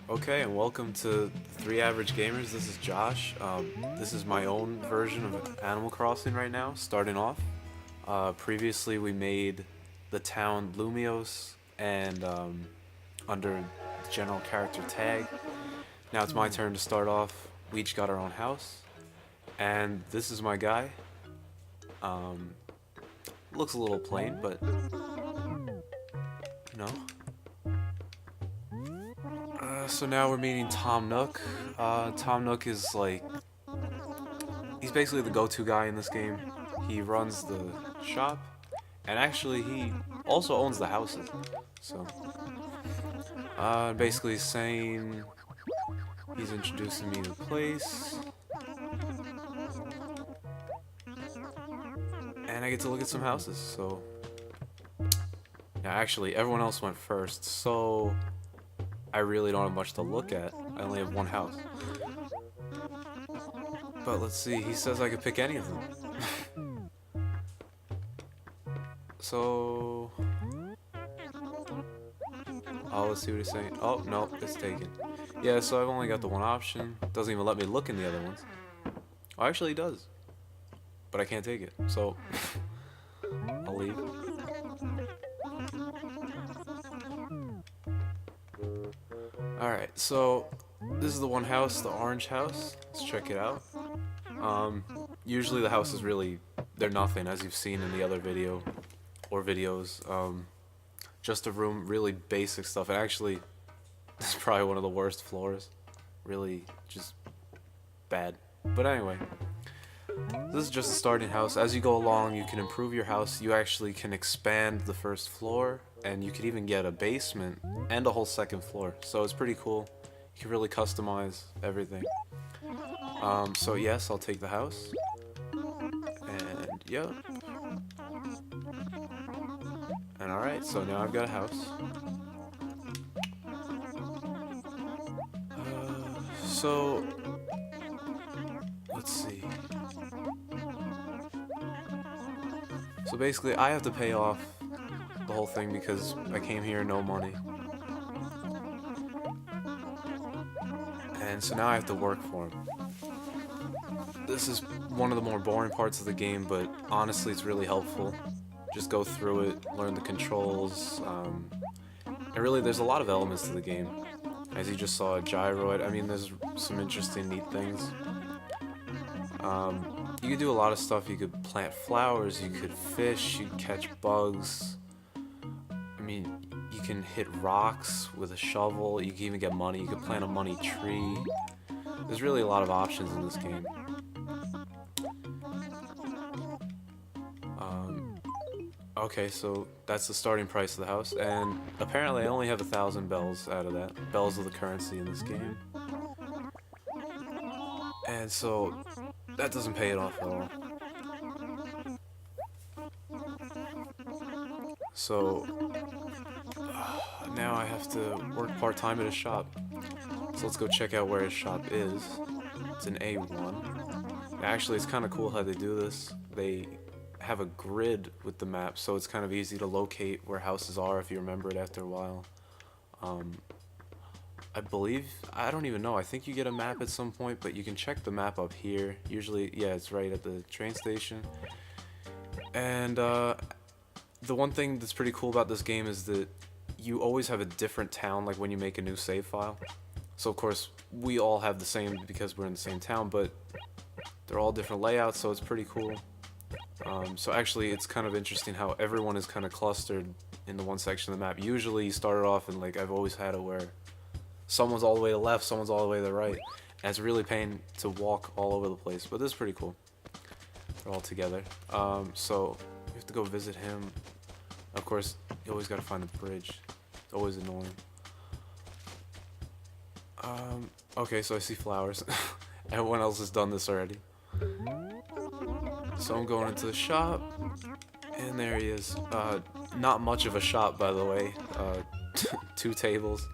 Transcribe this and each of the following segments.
Okay, and welcome to Three Average Gamers. This is Josh. This is my own version of Animal Crossing right now, starting off. Previously, we made the town Lumios and under the general character tag. Now it's my turn to start off. We each got our own house, and this is my guy. Um, Looks a little plain, but you know. So now we're meeting Tom Nook. Tom Nook is like, he's basically the go-to guy in this game. He runs the shop, and actually he also owns the houses. So, basically saying he's introducing me to the place, and I get to look at some houses. So, yeah, actually everyone else went first, so I really don't have much to look at. I only have one house. But let's see, he says I could pick any of them. So... oh, let's see what he's saying. Oh, no, it's taken. Yeah, so I've only got the one option. Doesn't even let me look in the other ones. Oh, actually, he does. But I can't take it, so... I'll leave. Alright, so... this is the one house, the orange house. Let's check it out. Usually the houses really, they're nothing, as you've seen in the other video or videos. Just a room, really basic stuff. And actually, this is probably one of the worst floors. Really, just bad. But anyway, this is just a starting house. As you go along, you can improve your house. You actually can expand the first floor, and you can even get a basement and a whole second floor. So it's pretty cool. You can really customize everything. So yes, I'll take the house. And yeah. And alright, so now I've got a house. So let's see. So basically, I have to pay off the whole thing because I came here no money. And so now I have to work for him. This is one of the more boring parts of the game, but honestly it's really helpful. Just go through it, learn the controls, and really there's a lot of elements to the game. As you just saw, a gyroid. I mean, there's some interesting, neat things. You could do a lot of stuff. You could plant flowers, you could fish, you could catch bugs. I mean, you can hit rocks with a shovel, you can even get money, you could plant a money tree. There's really a lot of options in this game. Okay, so that's the starting price of the house, and apparently I only have 1,000 bells out of that. Bells are the currency in this game. And so, that doesn't pay it off at all. So, now I have to work part-time at a shop. So let's go check out where his shop is. It's an A1. Actually, it's kind of cool how they do this. They have a grid with the map, so it's kind of easy to locate where houses are if you remember it after a while. I believe, I don't even know, I think you get a map at some point, but you can check the map up here. Usually, yeah, it's right at the train station. And the one thing that's pretty cool about this game is that you always have a different town, like when you make a new save file. So of course, we all have the same because we're in the same town, but they're all different layouts, so it's pretty cool. So actually, it's kind of interesting how everyone is kind of clustered in the one section of the map. Usually, you start it off, and like I've always had it where someone's all the way to the left, someone's all the way to the right, and it's really a pain to walk all over the place. But this is pretty cool. They're all together. So we have to go visit him. Of course, you always got to find the bridge. It's always annoying. Okay, so I see flowers. Everyone else has done this already. So I'm going into the shop, and there he is. Not much of a shop, by the way. 2 tables,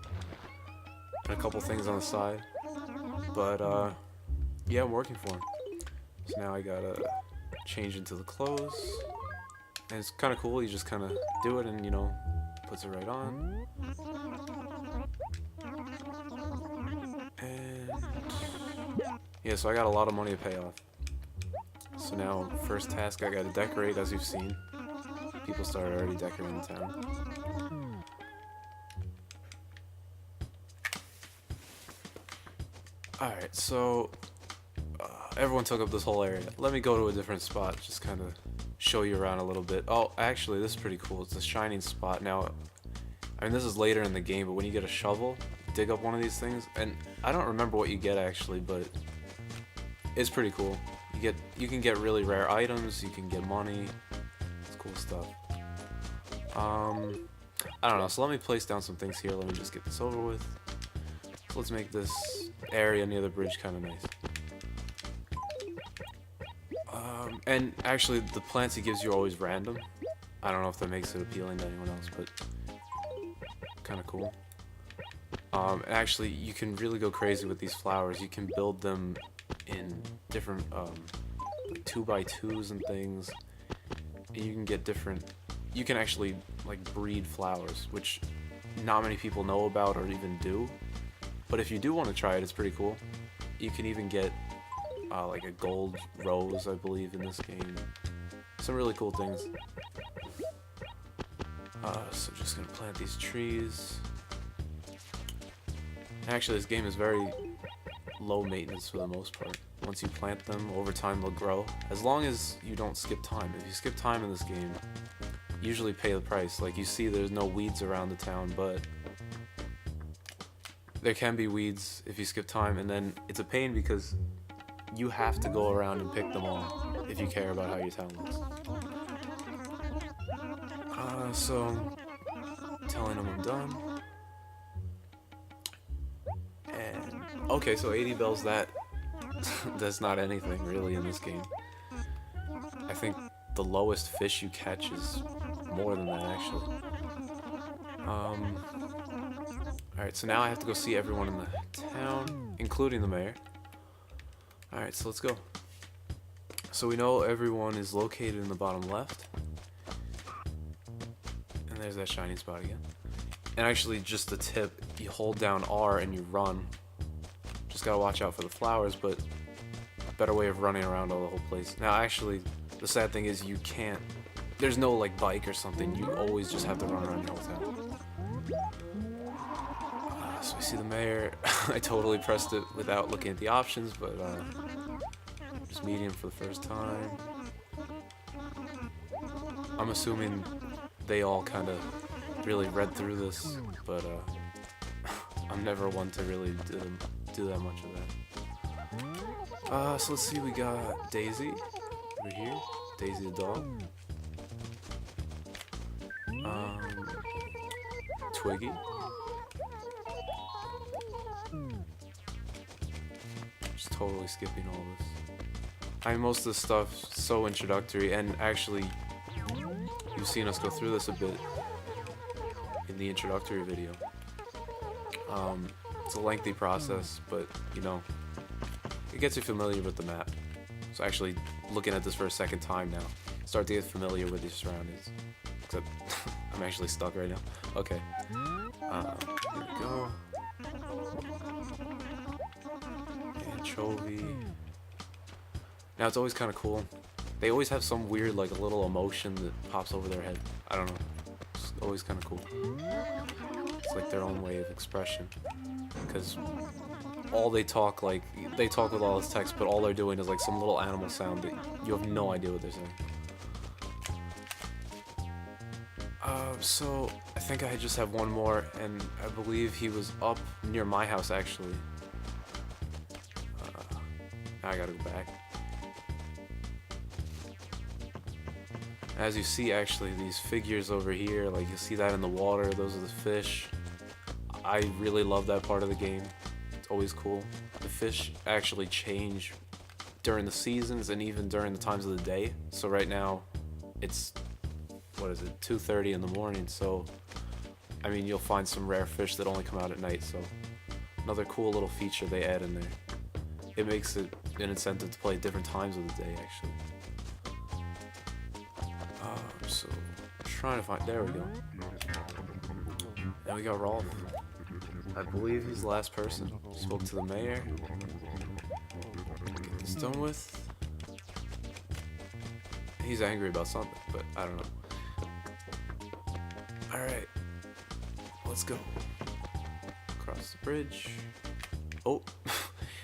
and a couple things on the side. But, yeah, I'm working for him. So now I gotta change into the clothes. And it's kind of cool, you just kind of do it and, you know, puts it right on. Yeah, so I got a lot of money to pay off. So now, first task, I gotta decorate, as you've seen. People started already decorating the town. Alright, so everyone took up this whole area. Let me go to a different spot, just kind of show you around a little bit. Oh, actually, this is pretty cool. It's a shining spot. Now, I mean, this is later in the game, but when you get a shovel, dig up one of these things, and I don't remember what you get actually, but it's pretty cool. You can get really rare items, you can get money. It's cool stuff. I don't know, so let me place down some things here. Let me just get this over with. So let's make this area near the bridge kind of nice. And actually, the plants he gives you are always random. I don't know if that makes it appealing to anyone else, but kind of cool. Actually, you can really go crazy with these flowers. You can build them in different like 2x2s and things. And you can get different. You can actually like breed flowers, which not many people know about or even do. But if you do want to try it, it's pretty cool. You can even get like a gold rose, I believe, in this game. Some really cool things. So just gonna plant these trees. Actually, this game is very low maintenance for the most part. Once you plant them, over time they'll grow. As long as you don't skip time. If you skip time in this game, you usually pay the price. Like you see, there's no weeds around the town, but there can be weeds if you skip time, and then it's a pain because you have to go around and pick them all if you care about how your town looks. So telling them I'm done. And okay, so 80 bells, that's not anything really in this game. I think the lowest fish you catch is more than that actually. Alright, so now I have to go see everyone in the town, including the mayor. Alright, so let's go. So we know everyone is located in the bottom left. And there's that shining spot again. And actually, just a tip, you hold down R and you run. Just gotta watch out for the flowers, but a better way of running around the whole place. Now actually, the sad thing is you can't, there's no like bike or something, you always just have to run around the whole town. So I see the mayor. I totally pressed it without looking at the options, but just medium for the first time. I'm assuming they all kind of really read through this, but I'm never one to really do that much of that. So let's see, we got Daisy over here. Daisy the dog. Twiggy. Just totally skipping all this. I mean, most of the stuff so introductory, and actually, you've seen us go through this a bit in the introductory video. It's a lengthy process, but you know, it gets you familiar with the map. So actually, looking at this for a second time now, start to get familiar with your surroundings. Except, I'm actually stuck right now. Okay. Here we go. Anchovy. Now it's always kind of cool. They always have some weird, like, a little emotion that pops over their head. I don't know. It's always kind of cool. It's like their own way of expression. Because all they talk, like, they talk with all this text, but all they're doing is like some little animal sound that you have no idea what they're saying. So I think I just have one more, and I believe he was up near my house actually. Now I gotta go back. As you see, actually, these figures over here, like you see that in the water, those are the fish. I really love that part of the game. It's always cool. The fish actually change during the seasons and even during the times of the day. So right now, it's, what is it, 2:30 in the morning, so I mean, you'll find some rare fish that only come out at night, so another cool little feature they add in there. It makes it an incentive to play at different times of the day, actually. So, trying to find, there we go. And we got Rolf. I believe he's the last person. Spoke to the mayor. almost done with. He's angry about something, but I don't know. Alright. Let's go. Across the bridge. Oh.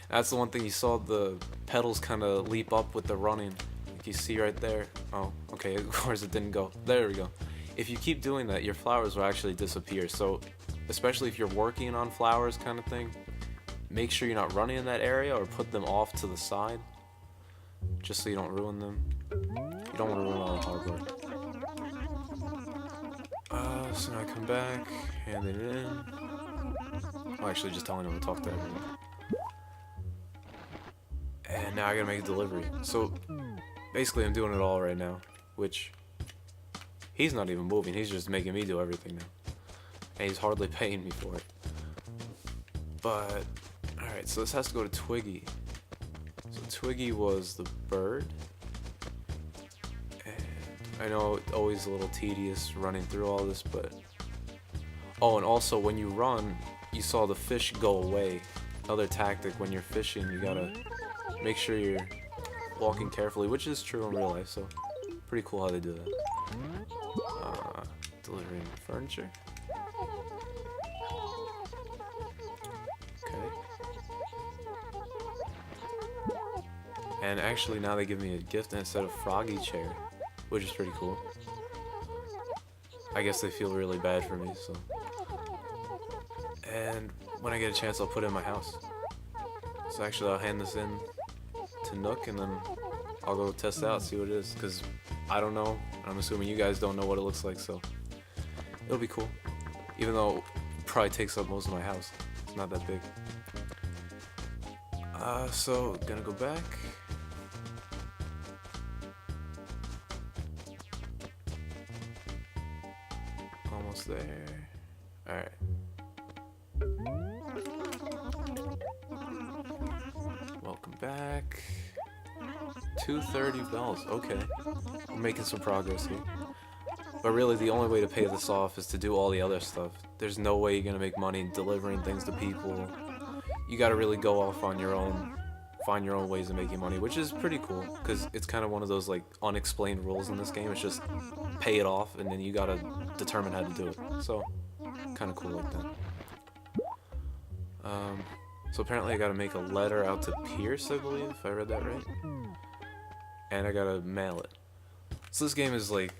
That's the one thing you saw, the pedals kind of leap up with the running. Like you see right there. Oh, okay, of course it didn't go. There we go. If you keep doing that, your flowers will actually disappear. So, especially if you're working on flowers kind of thing, make sure you're not running in that area or put them off to the side. Just so you don't ruin them. You don't want to ruin all the hard work. So now I come back, hand it in. I'm actually just telling him to talk to everyone. And now I gotta make a delivery. So basically I'm doing it all right now, which he's not even moving, he's just making me do everything now. And he's hardly paying me for it. But, alright, so this has to go to Twiggy. So Twiggy was the bird. I know it's always a little tedious running through all this, but... Oh, and also when you run, you saw the fish go away. Another tactic, when you're fishing, you gotta make sure you're walking carefully, which is true in real life, so pretty cool how they do that. Delivering furniture. Okay. And actually now they give me a gift instead of Froggy chair, which is pretty cool. I guess they feel really bad for me, so. And when I get a chance, I'll put it in my house. So actually, I'll hand this in to Nook, and then I'll go test it out, see what it is. Because I don't know. I'm assuming you guys don't know what it looks like, so it'll be cool. Even though it probably takes up most of my house. It's not that big. So, gonna go back. Almost there. Alright. Welcome back. 230 bells. Okay. We're making some progress here. But really, the only way to pay this off is to do all the other stuff. There's no way you're gonna make money delivering things to people. You gotta really go off on your own. Find your own ways of making money, which is pretty cool, because it's kind of one of those like unexplained rules in this game. It's just pay it off, and then you gotta determine how to do it. So, kind of cool like that. So apparently I gotta make a letter out to Pierce, I believe, if I read that right. And I gotta mail it. So this game is like,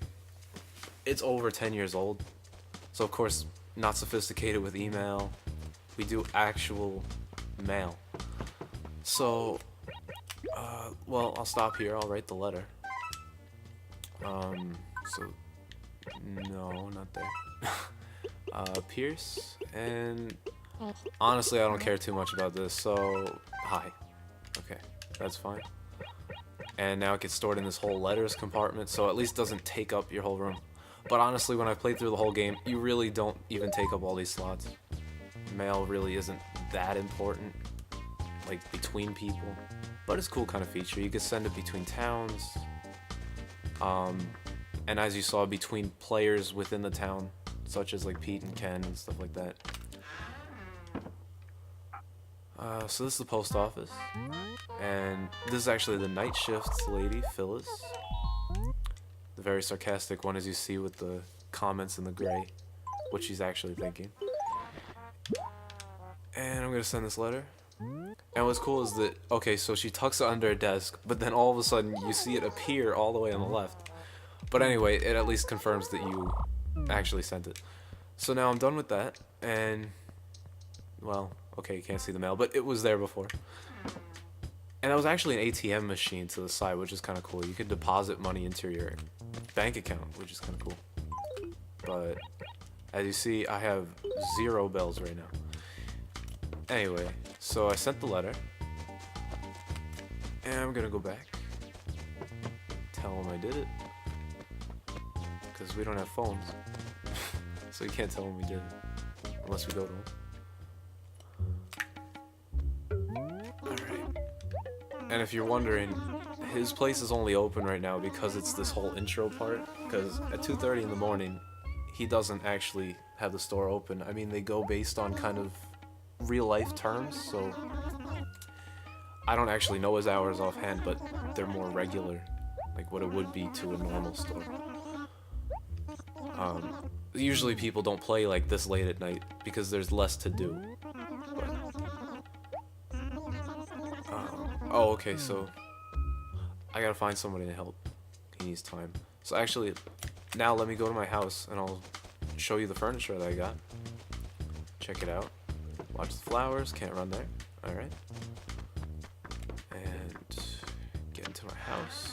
it's over 10 years old. So of course, not sophisticated with email. We do actual mail. So, well, I'll stop here. I'll write the letter. So, no, not there. Pierce, and honestly, I don't care too much about this, so, hi. Okay, that's fine. And now it gets stored in this whole letters compartment, so at least doesn't take up your whole room. But honestly, when I played through the whole game, you really don't even take up all these slots. Mail really isn't that important, like between people, but it's a cool kind of feature. You can send it between towns, and as you saw, between players within the town, such as like Pete and Ken and stuff like that. So this is the post office, and this is actually the night shift lady, Phyllis, the very sarcastic one, as you see with the comments in the gray, what she's actually thinking. And I'm gonna send this letter. And what's cool is that, okay, so she tucks it under a desk, but then all of a sudden you see it appear all the way on the left. But anyway, it at least confirms that you actually sent it. So now I'm done with that, and, well, okay, you can't see the mail, but it was there before. And that was actually an ATM machine to the side, which is kind of cool. You could deposit money into your bank account, which is kind of cool. But, as you see, I have 0 bells right now. Anyway, so I sent the letter, and I'm gonna go back, tell them I did it, because we don't have phones, so you can't tell them we did it, unless we go to them. Alright, and if you're wondering, his place is only open right now because it's this whole intro part, because at 2:30 in the morning, he doesn't actually have the store open. I mean, they go based on kind of real life terms, so I don't actually know his hours offhand, but they're more regular, like what it would be to a normal store. Usually people don't play like this late at night because there's less to do. But, oh, okay, so I gotta find somebody to help. He needs time. So actually, now let me go to my house and I'll show you the furniture that I got. Check it out. Watch the flowers. Can't run there. Alright. And get into my house.